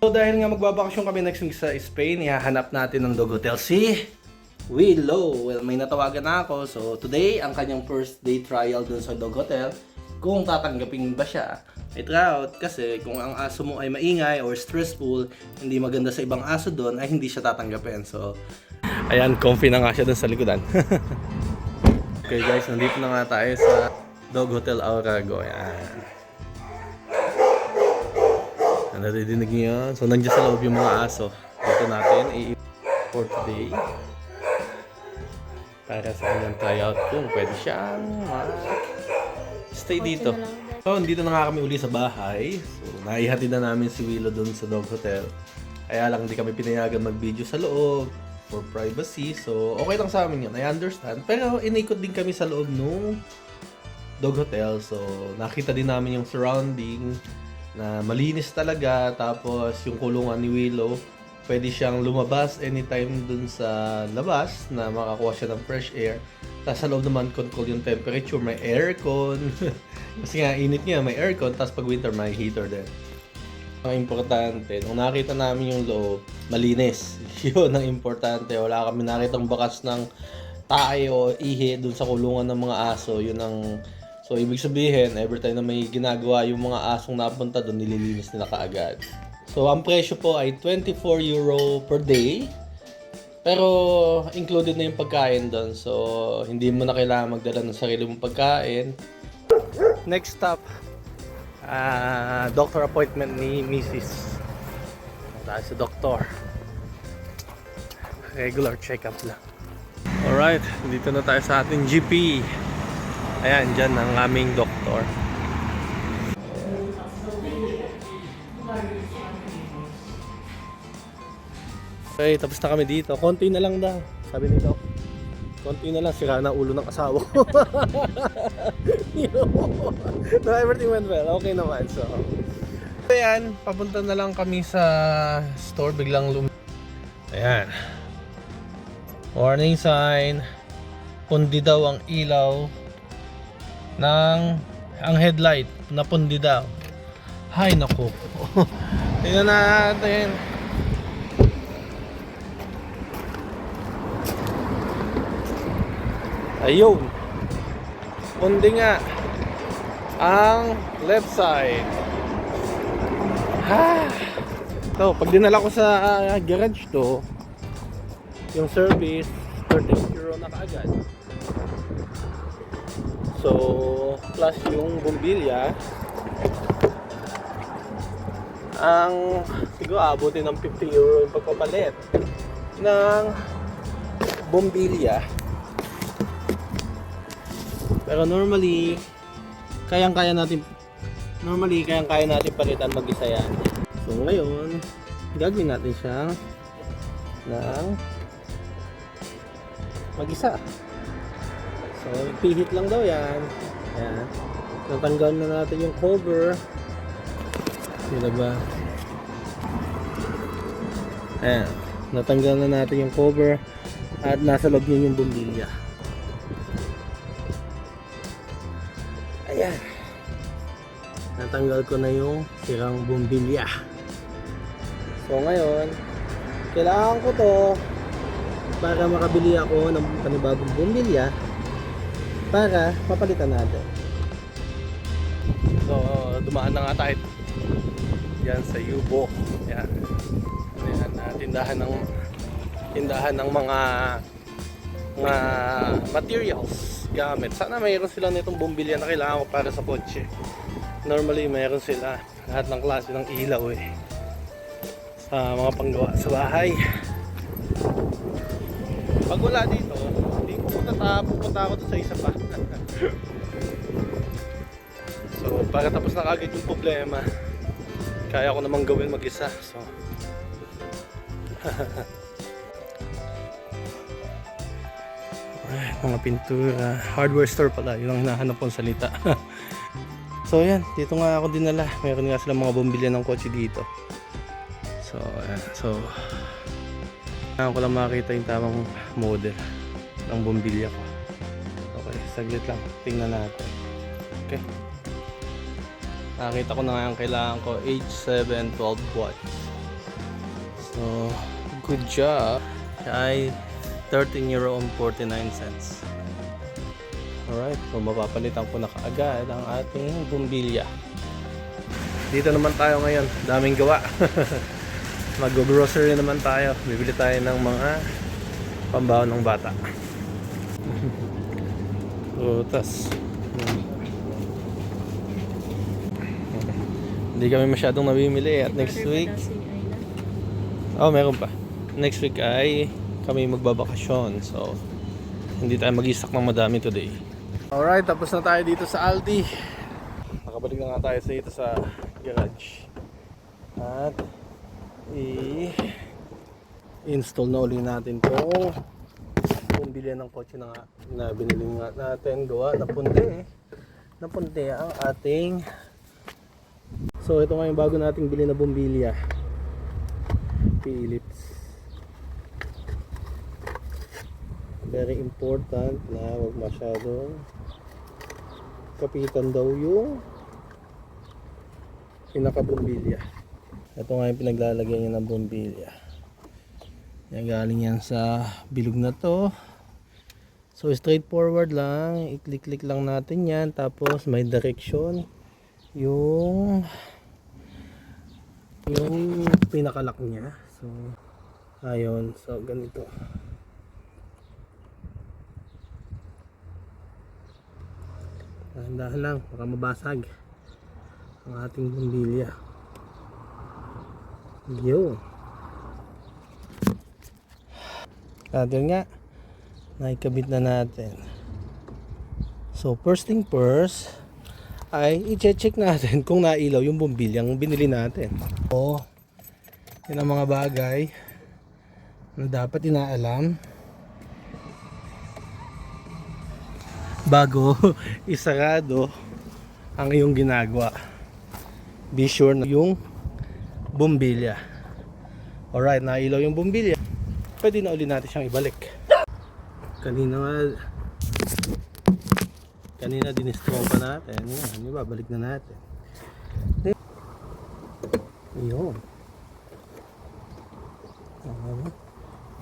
So dahil nga magbabakasyon kami next week sa Spain, ihahanap natin ng dog hotel si Willow. Well, may natawagan na ako. So today, ang kanyang first day trial dun sa dog hotel. Kung tatanggapin ba siya. I try out kasi kung ang aso mo ay maingay or stressful, hindi maganda sa ibang aso doon, ay hindi siya tatanggapin. So, ayan, comfy na nga siya doon sa likodan. Okay guys, nandito na nga tayo sa Dog Hotel Aurago. Ayan. Nadidinig niyo yan. So, nandiyan sa loob yung mga aso. Dito natin for today. Para sa kanyang tryout kung pwede siyang stay dito. So, dito na nga kami uli sa bahay. So, naihatid na namin si Willow doon sa Dog Hotel. Kaya lang hindi kami pinayagan mag-video sa loob for privacy. So, okay lang sa amin yun. I understand. Pero, inikot din kami sa loob nung Dog Hotel. So, nakita din namin yung surrounding na malinis talaga. Tapos, yung kulungan ni Willow, pwede siyang lumabas anytime dun sa labas na makakuha siya ng fresh air. Tapos sa loob naman, control yung temperature, may aircon. Kasi nga, init niya, may aircon. Tapos pag winter, may heater din. Ang importante, nung nakita namin yung loob, malinis. Yun ang importante. Wala kami nakitang bakas ng tae o ihi dun sa kulungan ng mga aso. Yun ang... So, ibig sabihin, every time na may ginagawa yung mga asong napunta dun, nililinis nila kaagad. So, ang presyo po ay €24 per day. Pero, included na yung pagkain doon. So, hindi mo na kailangan magdala ng sarili mong pagkain. Next stop, doctor appointment ni Mrs. Tayo sa doktor. Regular check-up lang. Alright, dito na tayo sa ating GP. Ayan, dyan ang aming doktor. Okay, tapos na kami dito. Konti na lang daw, sabi ni Doc. Konti na lang, sira na ulo ng asawa ko. No, everything went well. Okay naman. So, ayan, papunta na lang kami sa store. Biglang ayan. Warning sign. Pundi daw ang ilaw ng ang headlight. Napundi daw. Hay, naku. Tingnan natin. Ayun. Pundi nga ang left side. So, pag dinala ko sa garage to, yung service, €30 na kaagad. So, plus yung bumbilya, ang siguro abutin ng €50 yung pagpapalit ng bumbilya. Pero normally, kayang-kaya natin palitan mag-isa yan. So ngayon, gagawin natin siya ng mag-isa. So, pihit lang daw yan. Ayan. Natanggal na natin yung cover. Sila ba? Ayan. Natanggal na natin yung cover at nasa loob niya yung bumbilya. Ayan. Natanggal ko na yung sirang bumbilya. So ngayon, kailangan ko to para makabili ako ng panibagong bumbilya para mapalitan natin. So, dumaan na nga tayo yan sa Yubo. Yan. Ayan, tindahan ng mga materials, gamit. Sana mayroon sila nitong bumbilya na kailangan ko para sa kotse. Normally mayroon sila lahat ng klase ng ilaw sa mga panggawa sa bahay. Pag wala dito, hindi ko pupunta ako sa isa pa. So, para tapos na kagad yung problema, kaya ko namang gawin mag-isa. So, mga pintura, hardware store pala, yun ang hinahanap kong salita. So yan, dito nga ako dinala. Meron nga sila mga bumbilya ng kotse dito. So ayan, so kailangan ko lang makita yung tamang model ng bumbilya ko. Okay, saglit lang, tingnan natin. Okay, nakita ko na nga yung kailangan ko, H7 12 watts. Oh, good job. Ay 13 euro and 49 cents. Alright, so mapapalitan ko na kaagad ang ating bumbilya. Dito naman tayo ngayon, daming gawa. Mag-grocery naman tayo. Bibili tayo ng mga pambaon ng bata. Prutas. Hindi kami masyadong namimili at next week meron pa. Next week ay kami magbabakasyon. So hindi tayo mag-isak ng madami today. Alright, tapos na tayo dito sa Aldi. Nakabalik na nga tayo dito sa garage. At i-install na uli natin itong bumbilya ng kotse na binili nga natin. Gawa na punti ang ating. So ito nga yung bago nating bili na bumbilya. Philips. Very important na wag masyadong kapitan daw yung pinaka-bumbilya. Ito nga yung pinaglalagyan niya ng bumbilya. Yan, galing yan sa bilog na to. So straightforward lang, i-click-click lang natin yan, tapos may direction yung pinakalak niya. So ayun, so ganito. Dahan-dahan lang, baka mabasag ang ating bumbilya. Yun. At yun nga, naikabit na natin. So first thing first ay i-check natin kung nailaw yung bumbilyang binili natin. O, yun ang mga bagay na dapat inaalam bago isarado ang iyong ginagawa. Be sure na yung bumbilya. Alright, nailaw yung bumbilya. Pwede na ulit natin siyang ibalik. Kanina dinistro pa natin. Yan, ibabalik na natin. Ayun.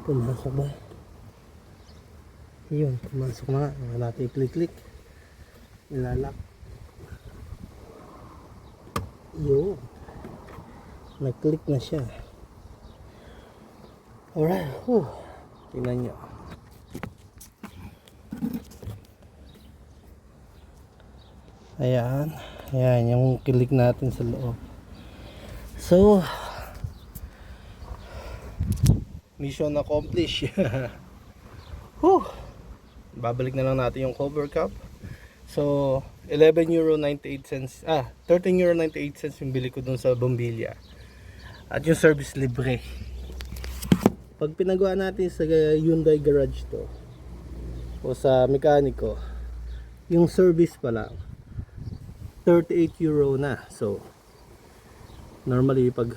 Pumasok ba? Ayun, pumasok na. Natin i-click-click. Ilalak. Ayun. Nag-click na siya. Alright. Tingnan nyo. Ayan. Ayan, yung click natin sa loob. So, mission accomplished. Babalik na lang natin yung cover cup. So, 11 euro 98 cents. 13 euro 98 cents yung bili ko dun sa bumbilya. At yung service libre. Pag pinagawa natin sa Hyundai garage to o sa mekaniko, yung service pa lang 38 euro na. So normally pag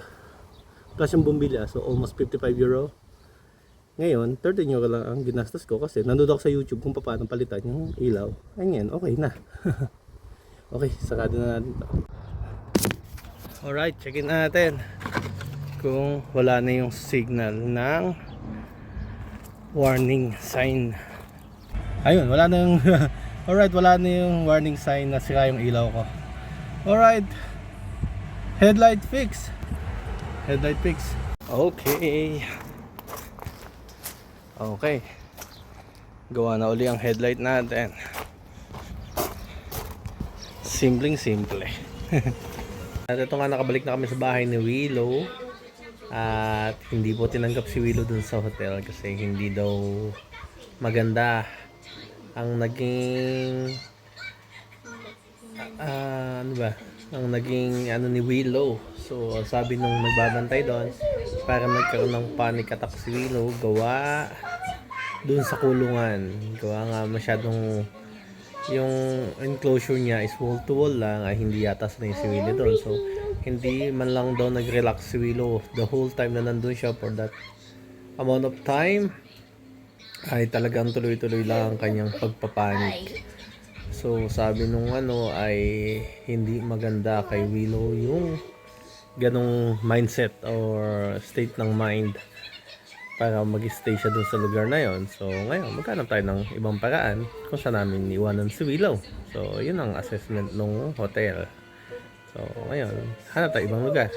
plus yung bumbilya, so almost 55 euro. Ngayon 13 euro lang ang ginastos ko kasi nanood ako sa YouTube kung paano palitan yung ilaw. Ayun, okay na. Okay, sarado na natin to. Alright, check-in natin kung wala na yung signal ng warning sign. Ayun, wala na yung alright, wala na yung warning sign na sira yung ilaw ko. Alright, headlight fix. Okay, gawa na uli ang headlight natin. Simple. At ito nga, nakabalik na kami sa bahay ni Willow. At hindi po tinanggap si Willow dun sa hotel kasi hindi daw maganda ang naging ang naging ni Willow. So sabi nung nagbabantay doon, para magkaroon ng panic attack si Willow, gawa dun sa kulungan. Gawa nga masyadong yung enclosure niya is wall to wall lang, ay hindi yata sanay si Willow doon. So hindi man lang daw nag-relax si Willow the whole time na nandun siya. For that amount of time ay talagang tuloy-tuloy lang ang kanyang pagpapanik. So sabi nung ay hindi maganda kay Willow ganong mindset or state ng mind para mag-stay siya dun sa lugar na yon. So ngayon, maghanap tayo ng ibang paraan kung saan namin iwanan si Willow. So yun ang assessment ng hotel. So ngayon, hanap tayo ibang lugar.